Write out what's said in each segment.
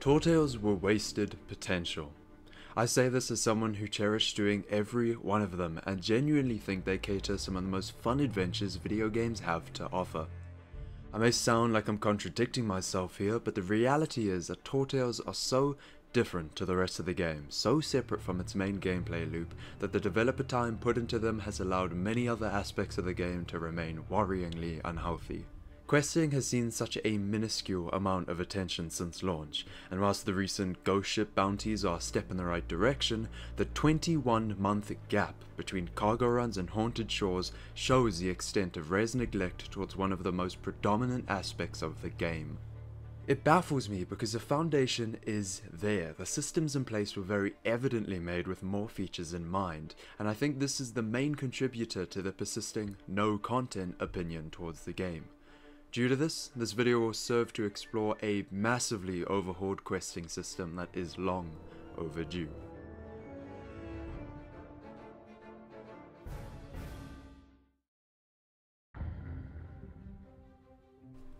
Tall Tales were wasted potential. I say this as someone who cherished doing every one of them and genuinely think they cater some of the most fun adventures video games have to offer. I may sound like I'm contradicting myself here, but the reality is that Tall Tales are so different to the rest of the game, so separate from its main gameplay loop, that the developer time put into them has allowed many other aspects of the game to remain worryingly unhealthy. Questing has seen such a minuscule amount of attention since launch, and whilst the recent ghost ship bounties are a step in the right direction, the 21-month gap between cargo runs and haunted shores shows the extent of Rez neglect towards one of the most predominant aspects of the game. It baffles me because the foundation is there, the systems in place were very evidently made with more features in mind, and I think this is the main contributor to the persisting no content opinion towards the game. Due to this video will serve to explore a massively overhauled questing system that is long overdue.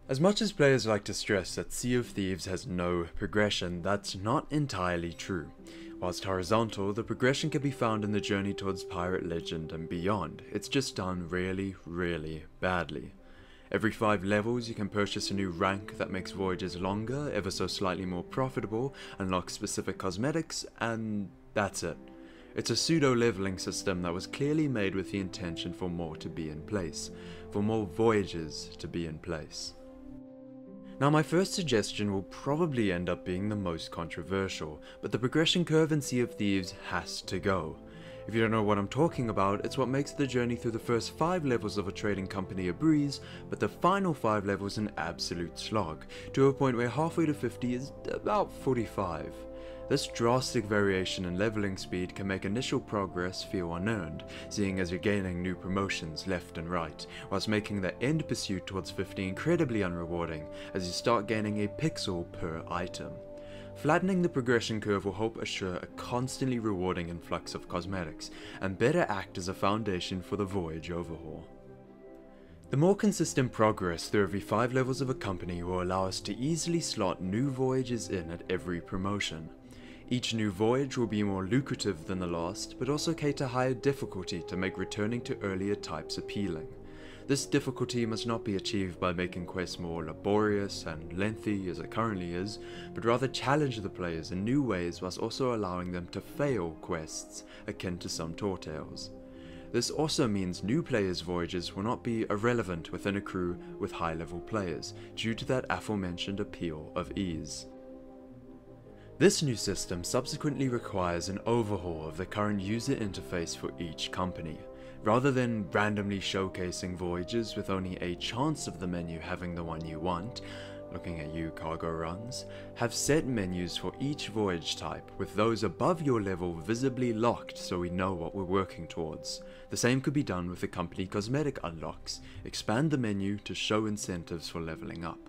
As much as players like to stress that Sea of Thieves has no progression, that's not entirely true. Whilst horizontal, the progression can be found in the journey towards Pirate Legend and beyond. It's just done really badly. Every 5 levels you can purchase a new rank that makes voyages longer, ever so slightly more profitable, unlock specific cosmetics, and that's it. It's a pseudo-leveling system that was clearly made with the intention for more to be in place, for more voyages to be in place. Now my first suggestion will probably end up being the most controversial, but the progression curve in Sea of Thieves has to go. If you don't know what I'm talking about, it's what makes the journey through the first 5 levels of a trading company a breeze, but the final 5 levels an absolute slog, to a point where halfway to 50 is about 45. This drastic variation in leveling speed can make initial progress feel unearned, seeing as you're gaining new promotions left and right, whilst making the end pursuit towards 50 incredibly unrewarding, as you start gaining a pixel per item. Flattening the progression curve will help assure a constantly rewarding influx of cosmetics, and better act as a foundation for the voyage overhaul. The more consistent progress through every 5 levels of a company will allow us to easily slot new voyages in at every promotion. Each new voyage will be more lucrative than the last, but also cater higher difficulty to make returning to earlier types appealing. This difficulty must not be achieved by making quests more laborious and lengthy as it currently is, but rather challenge the players in new ways whilst also allowing them to fail quests akin to some Tall Tales. This also means new players' voyages will not be irrelevant within a crew with high-level players, due to that aforementioned appeal of ease. This new system subsequently requires an overhaul of the current user interface for each company. Rather than randomly showcasing voyages with only a chance of the menu having the one you want, looking at you cargo runs, have set menus for each voyage type, with those above your level visibly locked so we know what we're working towards. The same could be done with the company cosmetic unlocks. Expand the menu to show incentives for leveling up.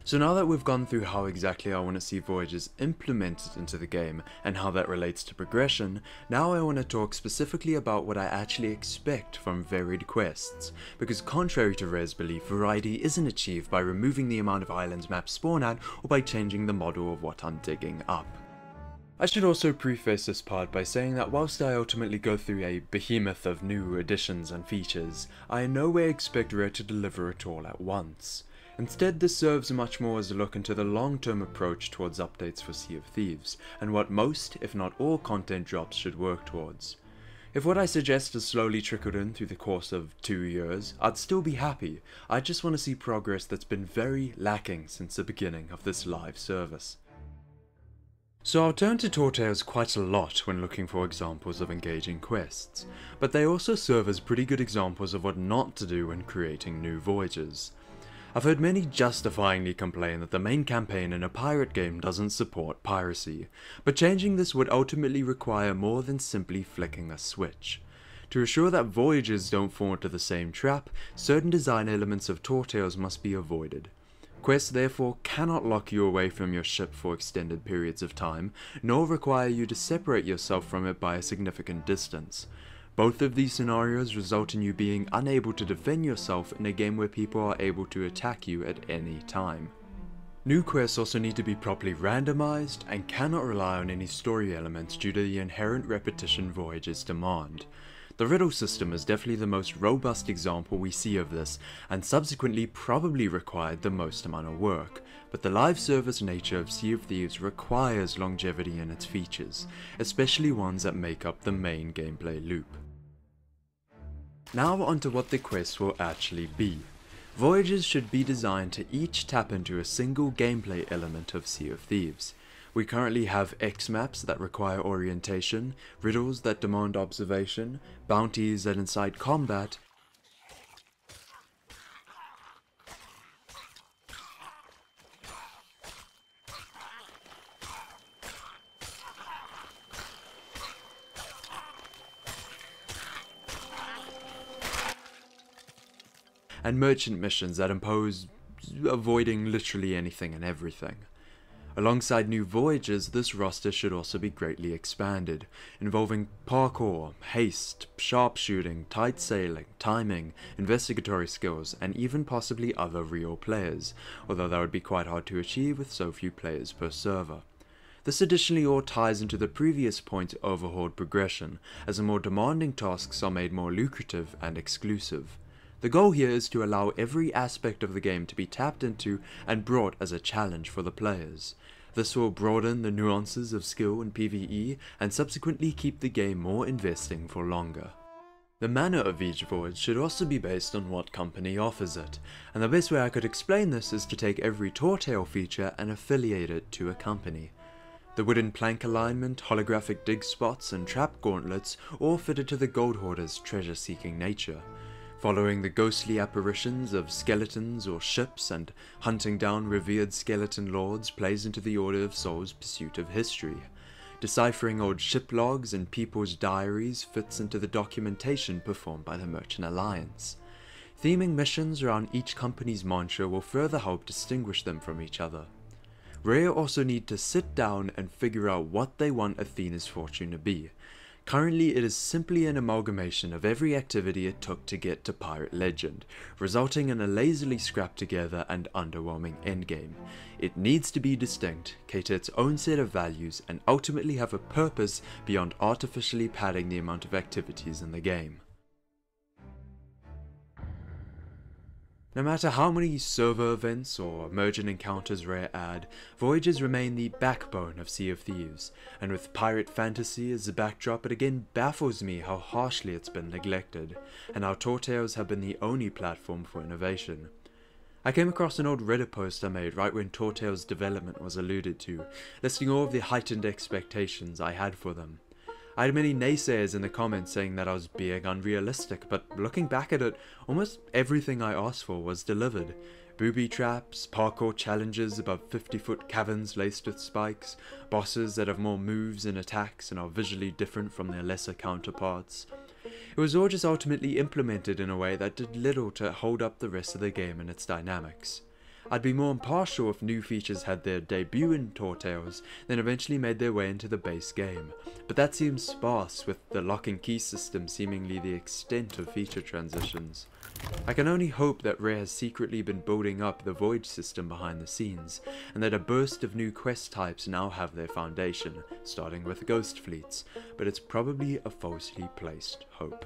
So now that we've gone through how exactly I want to see voyages implemented into the game and how that relates to progression, now I want to talk specifically about what I actually expect from varied quests, because contrary to Rez belief, variety isn't achieved by removing the amount of islands maps spawn at or by changing the model of what I'm digging up. I should also preface this part by saying that whilst I ultimately go through a behemoth of new additions and features, I in no way expect Red to deliver it all at once. Instead, this serves much more as a look into the long-term approach towards updates for Sea of Thieves, and what most, if not all, content drops should work towards. If what I suggest is slowly trickled in through the course of 2 years, I'd still be happy. I just want to see progress that's been very lacking since the beginning of this live service. So I'll turn to Tall Tales quite a lot when looking for examples of engaging quests, but they also serve as pretty good examples of what not to do when creating new voyages. I've heard many justifyingly complain that the main campaign in a pirate game doesn't support piracy, but changing this would ultimately require more than simply flicking a switch. To assure that voyages don't fall into the same trap, certain design elements of Tall Tales must be avoided. Quests therefore cannot lock you away from your ship for extended periods of time, nor require you to separate yourself from it by a significant distance. Both of these scenarios result in you being unable to defend yourself in a game where people are able to attack you at any time. New quests also need to be properly randomized and cannot rely on any story elements due to the inherent repetition Voyages demand. The riddle system is definitely the most robust example we see of this, and subsequently probably required the most amount of work, but the live service nature of Sea of Thieves requires longevity in its features, especially ones that make up the main gameplay loop. Now onto what the quests will actually be. Voyages should be designed to each tap into a single gameplay element of Sea of Thieves. We currently have X maps that require orientation, riddles that demand observation, bounties that incite combat, and merchant missions that impose avoiding literally anything and everything. Alongside new voyages, this roster should also be greatly expanded, involving parkour, haste, sharpshooting, tight sailing, timing, investigatory skills, and even possibly other real players, although that would be quite hard to achieve with so few players per server. This additionally all ties into the previous point of overhauled progression, as the more demanding tasks are made more lucrative and exclusive. The goal here is to allow every aspect of the game to be tapped into and brought as a challenge for the players. This will broaden the nuances of skill in PvE and subsequently keep the game more investing for longer. The manner of each voyage should also be based on what company offers it, and the best way I could explain this is to take every Tortail feature and affiliate it to a company. The wooden plank alignment, holographic dig spots, and trap gauntlets all fitted to the Gold Hoarder's treasure-seeking nature. Following the ghostly apparitions of skeletons or ships and hunting down revered skeleton lords plays into the Order of Souls' pursuit of history. Deciphering old ship logs and people's diaries fits into the documentation performed by the Merchant Alliance. Theming missions around each company's mantra will further help distinguish them from each other. Rare also need to sit down and figure out what they want Athena's fortune to be. Currently, it is simply an amalgamation of every activity it took to get to Pirate Legend, resulting in a lazily scrapped together and underwhelming endgame. It needs to be distinct, cater its own set of values, and ultimately have a purpose beyond artificially padding the amount of activities in the game. No matter how many server events or merchant encounters Rare add, Voyages remain the backbone of Sea of Thieves, and with pirate fantasy as the backdrop, it again baffles me how harshly it's been neglected, and how Tortails have been the only platform for innovation. I came across an old Reddit post I made right when Tortail's development was alluded to, listing all of the heightened expectations I had for them. I had many naysayers in the comments saying that I was being unrealistic, but looking back at it, almost everything I asked for was delivered. Booby traps, parkour challenges above 50-foot caverns laced with spikes, bosses that have more moves and attacks and are visually different from their lesser counterparts. It was all just ultimately implemented in a way that did little to hold up the rest of the game and its dynamics. I'd be more impartial if new features had their debut in Tortails, then eventually made their way into the base game, but that seems sparse, with the lock and key system seemingly the extent of feature transitions. I can only hope that Rare has secretly been building up the Void system behind the scenes, and that a burst of new quest types now have their foundation, starting with ghost fleets, but it's probably a falsely placed hope.